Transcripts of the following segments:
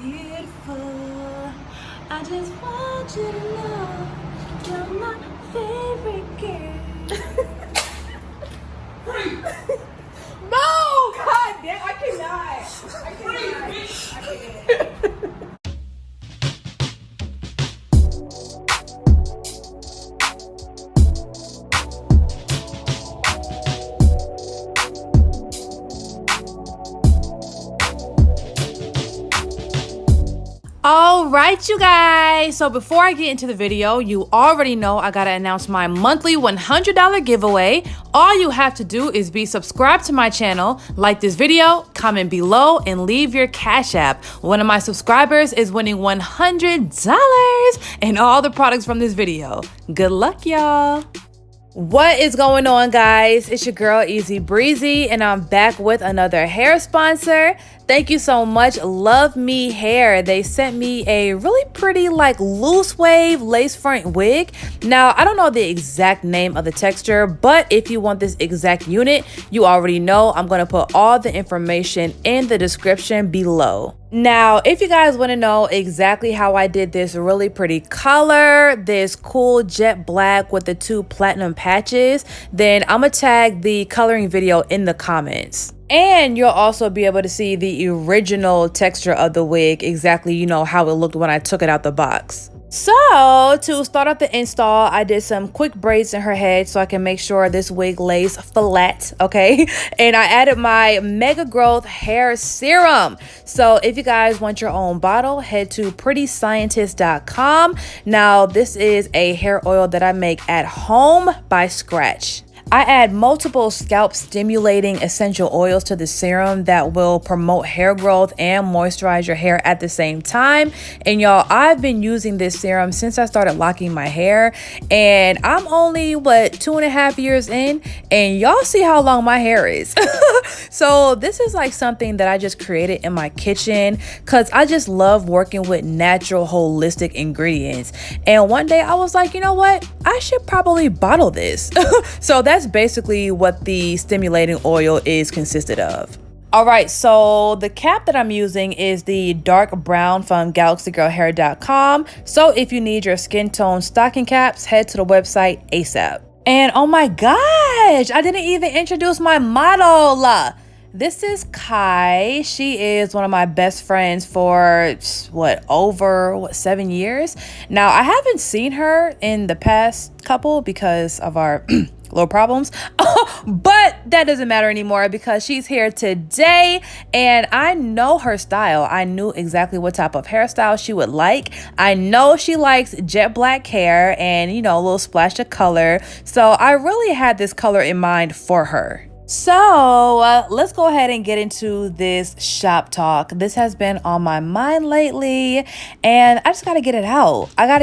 beautiful. I just want you to know you're my favorite girl. No! God damn, I cannot. I can't. All right, you guys, so before I get into the video, you already know I gotta announce my monthly $100 giveaway. All you have to do is be subscribed to my channel, like this video, comment below, and leave your Cash App. One of my subscribers is winning $100 and all the products from this video. Good luck, y'all. What is going on, guys? It's your girl Easy Breezy, and I'm back with another hair sponsor. Thank you so much, Luvme Hair. They sent me a really pretty loose wave lace front wig. Now, I don't know the exact name of the texture, but if you want this exact unit, you already know I'm gonna put all the information in the description below. Now, if you guys want to know exactly how I did this really pretty color, this cool jet black with the 2 platinum patches, then I'm gonna tag the coloring video in the comments. And you'll also be able to see the original texture of the wig, exactly, how it looked when I took it out the box. So to start off the install, I did some quick braids in her head so I can make sure this wig lays flat, okay? And I added my Mega Growth Hair Serum. So if you guys want your own bottle, head to prettyscientist.com. Now, this is a hair oil that I make at home by scratch. I add multiple scalp stimulating essential oils to the serum that will promote hair growth and moisturize your hair at the same time. And y'all, I've been using this serum since I started locking my hair, and I'm only 2.5 years in, and y'all see how long my hair is. So this is something that I just created in my kitchen because I just love working with natural holistic ingredients. And one day I was like, you know what, I should probably bottle this. So that's basically what the stimulating oil is consisted of. All right, so the cap that I'm using is the dark brown from galaxygirlhair.com. So if you need your skin tone stocking caps, head to the website ASAP. And oh my gosh, I didn't even introduce my model. This is Kai. She is one of my best friends for over 7 years. Now, I haven't seen her in the past couple because of our little problems, but that doesn't matter anymore because she's here today and I know her style. I knew exactly what type of hairstyle she would like. I know she likes jet black hair and a little splash of color. So I really had this color in mind for her. So let's go ahead and get into this shop talk. This has been on my mind lately and I just got to get it out. I got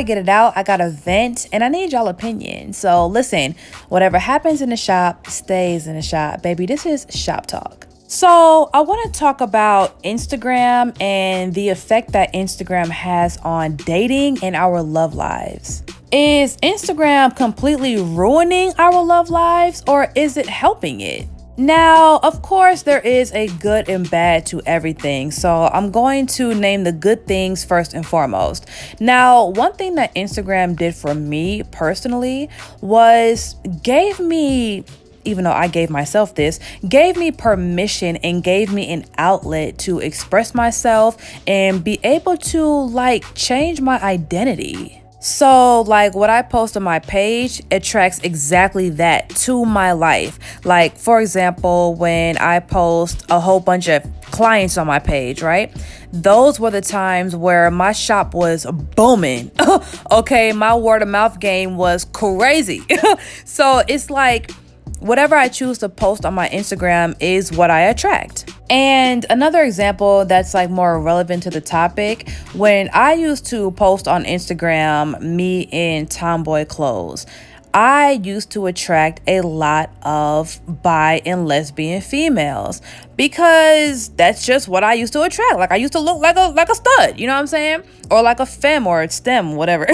to vent, and I need y'all opinion. So listen, whatever happens in the shop stays in the shop, baby. This is shop talk. So I want to talk about Instagram and the effect that Instagram has on dating and our love lives. Is Instagram completely ruining our love lives, or is it helping it? Now, of course, there is a good and bad to everything. So I'm going to name the good things first and foremost. Now, one thing that Instagram did for me personally was gave me, even though I gave myself this, gave me permission and gave me an outlet to express myself and be able to change my identity. So what I post on my page attracts exactly that to my life. For example, when I post a whole bunch of clients on my page, right? Those were the times where my shop was booming. Okay, my word of mouth game was crazy. So it's whatever I choose to post on my Instagram is what I attract. And another example that's more relevant to the topic, when I used to post on Instagram me in tomboy clothes, I used to attract a lot of bi and lesbian females because that's just what I used to attract. I used to look like a stud, you know what I'm saying? Or like a femme or a STEM, whatever.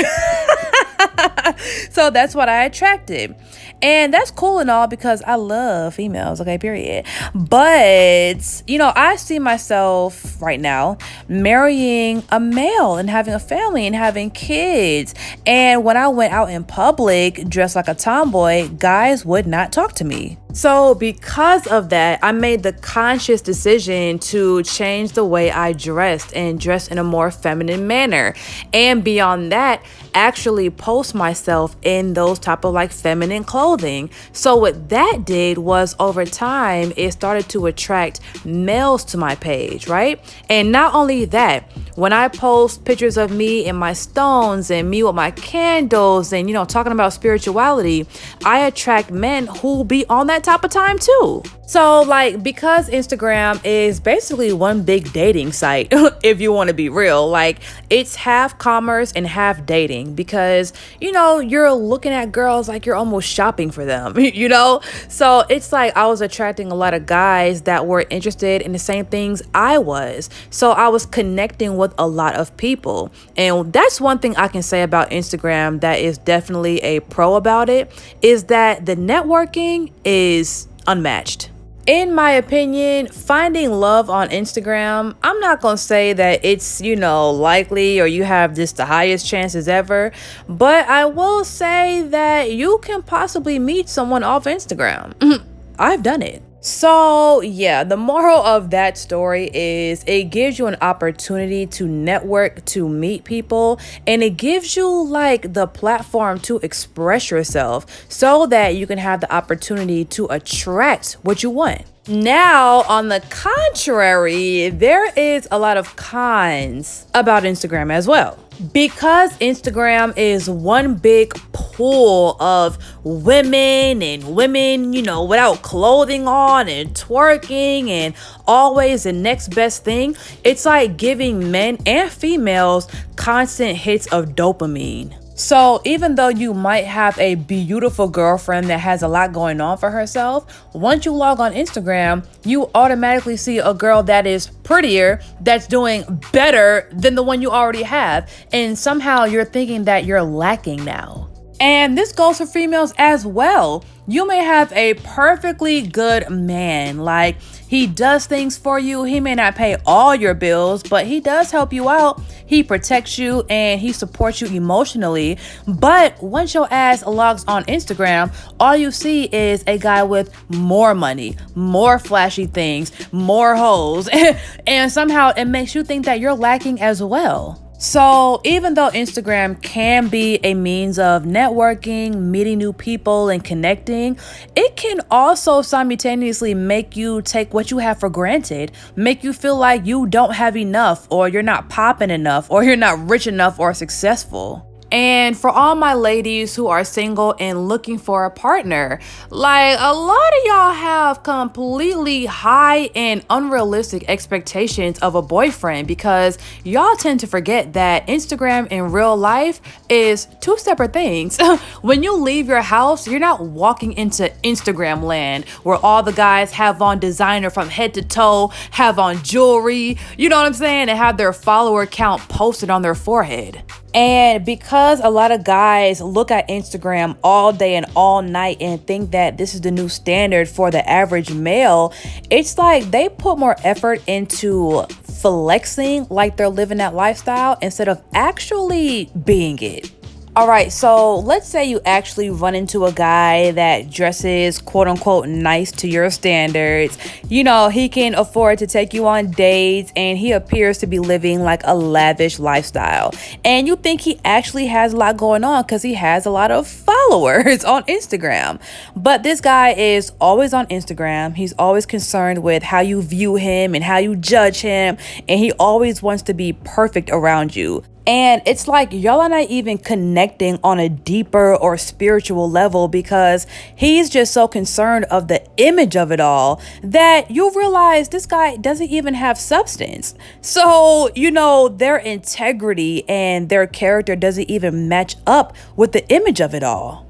So that's what I attracted. And that's cool and all because I love females, okay, period. But, I see myself right now marrying a male and having a family and having kids. And when I went out in public dressed like a tomboy, guys would not talk to me. So because of that, I made the conscious decision to change the way I dressed and dress in a more feminine manner. And beyond that, actually post myself in those type of like feminine clothing. So what that did was over time, it started to attract males to my page, right? And not only that, when I post pictures of me and my stones and me with my candles and, talking about spirituality, I attract men who be on that type of time too. So like, because Instagram is basically one big dating site, if you want to be real, like it's half commerce and half dating because, you're looking at girls like you're almost shopping for them, So it's like I was attracting a lot of guys that were interested in the same things I was. So I was connecting with a lot of people. And that's one thing I can say about Instagram that is definitely a pro about it, is that the networking is unmatched. In my opinion, finding love on Instagram, I'm not going to say that it's, likely or you have just the highest chances ever, but I will say that you can possibly meet someone off Instagram. I've done it. So yeah, the moral of that story is it gives you an opportunity to network, to meet people, and it gives you like the platform to express yourself so that you can have the opportunity to attract what you want. Now, on the contrary, there is a lot of cons about Instagram as well. Because Instagram is one big pool of women without clothing on and twerking and always the next best thing, it's like giving men and females constant hits of dopamine. So even though you might have a beautiful girlfriend that has a lot going on for herself, once you log on Instagram, you automatically see a girl that is prettier, that's doing better than the one you already have. And somehow you're thinking that you're lacking now. And this goes for females as well. You may have a perfectly good man, like he does things for you. He may not pay all your bills, but he does help you out. He protects you and he supports you emotionally. But once your ass logs on Instagram, all you see is a guy with more money, more flashy things, more hoes. And somehow it makes you think that you're lacking as well. So even though Instagram can be a means of networking, meeting new people, and connecting, it can also simultaneously make you take what you have for granted, make you feel like you don't have enough, or you're not popping enough, or you're not rich enough or successful. And for all my ladies who are single and looking for a partner, like a lot of y'all have completely high and unrealistic expectations of a boyfriend because y'all tend to forget that Instagram in real life is two separate things. When you leave your house, you're not walking into Instagram land where all the guys have on designer from head to toe, have on jewelry, you know what I'm saying, and have their follower count posted on their forehead. And because a lot of guys look at Instagram all day and all night and think that this is the new standard for the average male, it's like they put more effort into flexing like they're living that lifestyle instead of actually being it. All right, so let's say you actually run into a guy that dresses quote unquote nice to your standards. You know, he can afford to take you on dates and he appears to be living like a lavish lifestyle. And you think he actually has a lot going on because he has a lot of followers on Instagram. But this guy is always on Instagram. He's always concerned with how you view him and how you judge him. And he always wants to be perfect around you. And it's like y'all are not even connecting on a deeper or spiritual level because he's just so concerned of the image of it all that you realize this guy doesn't even have substance. So, you know, their integrity and their character doesn't even match up with the image of it all.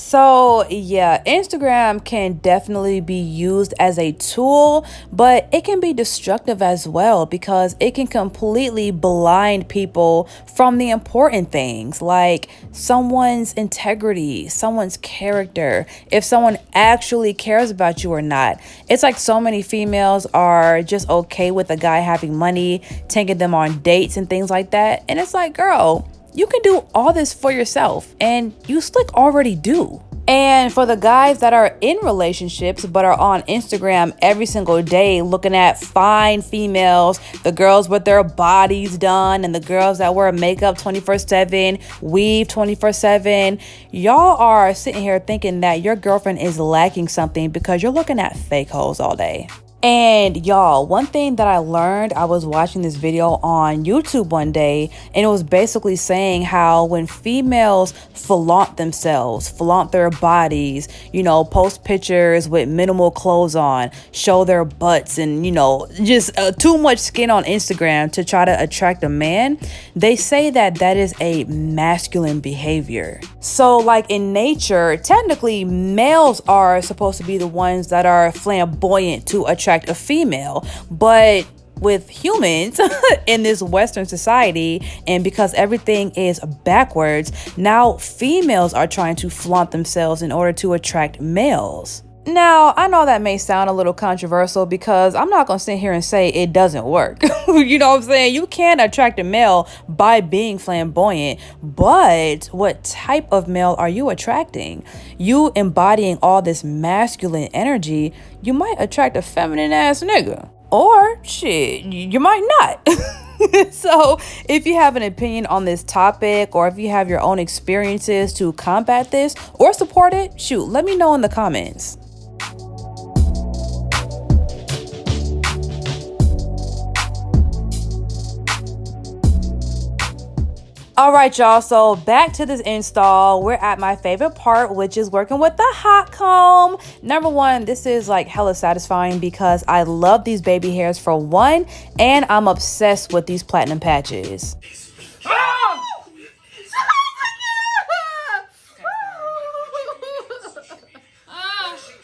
So, yeah, Instagram can definitely be used as a tool, but it can be destructive as well because it can completely blind people from the important things like someone's integrity, someone's character, if someone actually cares about you or not. It's like so many females are just okay with a guy having money, taking them on dates and things like that. And it's like, girl, you can do all this for yourself, and you slick already do. And for the guys that are in relationships but are on Instagram every single day looking at fine females, the girls with their bodies done and the girls that wear makeup 24/7, weave 24/7, y'all are sitting here thinking that your girlfriend is lacking something because you're looking at fake hoes all day. And y'all, one thing that I learned, I was watching this video on YouTube one day, and it was basically saying how when females flaunt themselves, flaunt their bodies, post pictures with minimal clothes on, show their butts and, just too much skin on Instagram to try to attract a man, they say that that is a masculine behavior. So like in nature, technically males are supposed to be the ones that are flamboyant to attract a female, but with humans in this Western society, and because everything is backwards, now females are trying to flaunt themselves in order to attract males. Now, I know that may sound a little controversial because I'm not going to sit here and say it doesn't work. You know what I'm saying? You can attract a male by being flamboyant, but what type of male are you attracting? You embodying all this masculine energy, you might attract a feminine ass nigga. Or shit, you might not. So if you have an opinion on this topic, or if you have your own experiences to combat this or support it, shoot, let me know in the comments. All right, y'all, so back to this install. We're at my favorite part, which is working with the hot comb. Number one, this is like hella satisfying because I love these baby hairs for one, and I'm obsessed with these platinum patches. Oh!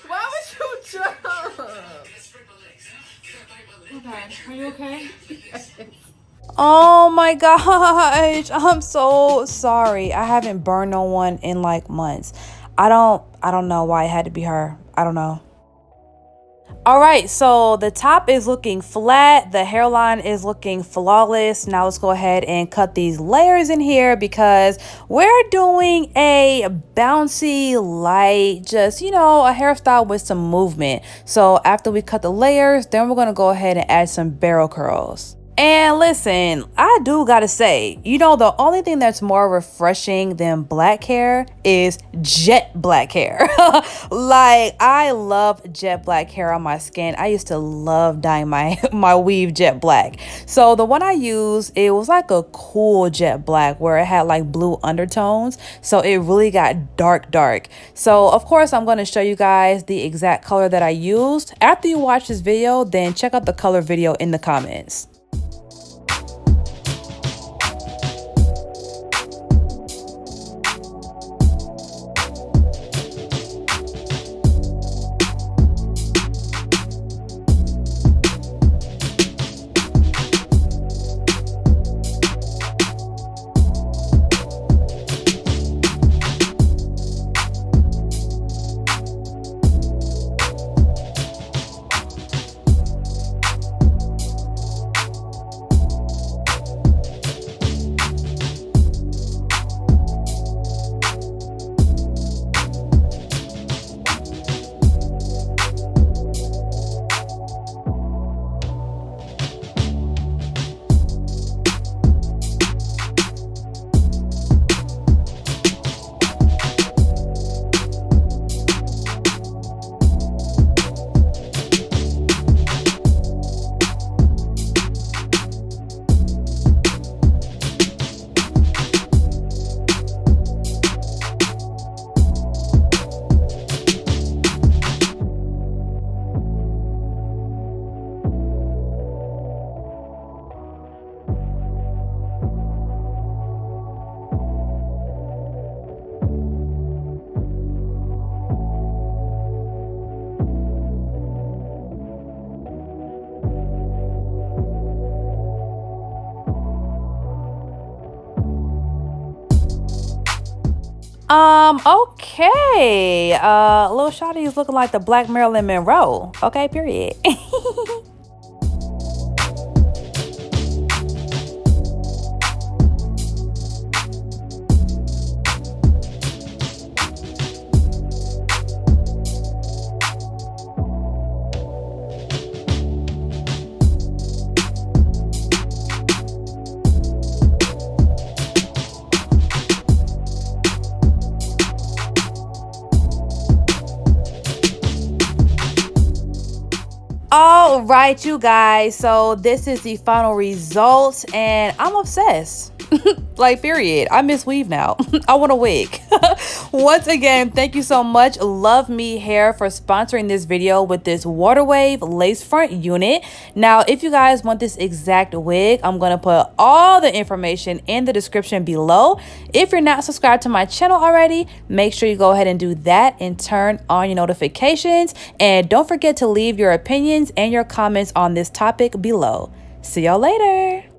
Why would you jump? Okay, are you okay? Oh my gosh, I'm so sorry. I haven't burned no one in like months. I don't know why it had to be her. I don't know. All right, so the top is looking flat, the hairline is looking flawless. Now let's go ahead and cut these layers in here because we're doing a bouncy, light, just, a hairstyle with some movement. So after we cut the layers, then we're gonna go ahead and add some barrel curls. And listen, I do gotta say, the only thing that's more refreshing than black hair is jet black hair. Like, I love jet black hair on my skin. I used to love dyeing my weave jet black. So the one I used, it was like a cool jet black where it had like blue undertones. So it really got dark. So of course, I'm gonna show you guys the exact color that I used. After you watch this video, then check out the color video in the comments. Okay. Little Shawty is looking like the Black Marilyn Monroe. Okay, period. All right, you guys, so this is the final result and I'm obsessed. Like, period. I miss weave now. I want a wig. Once again, thank you so much, Luvme Hair, for sponsoring this video with this water wave lace front unit. Now, if you guys want this exact wig, I'm going to put all the information in the description below. If you're not subscribed to my channel already, make sure you go ahead and do that and turn on your notifications. And don't forget to leave your opinions and your comments on this topic below. See y'all later.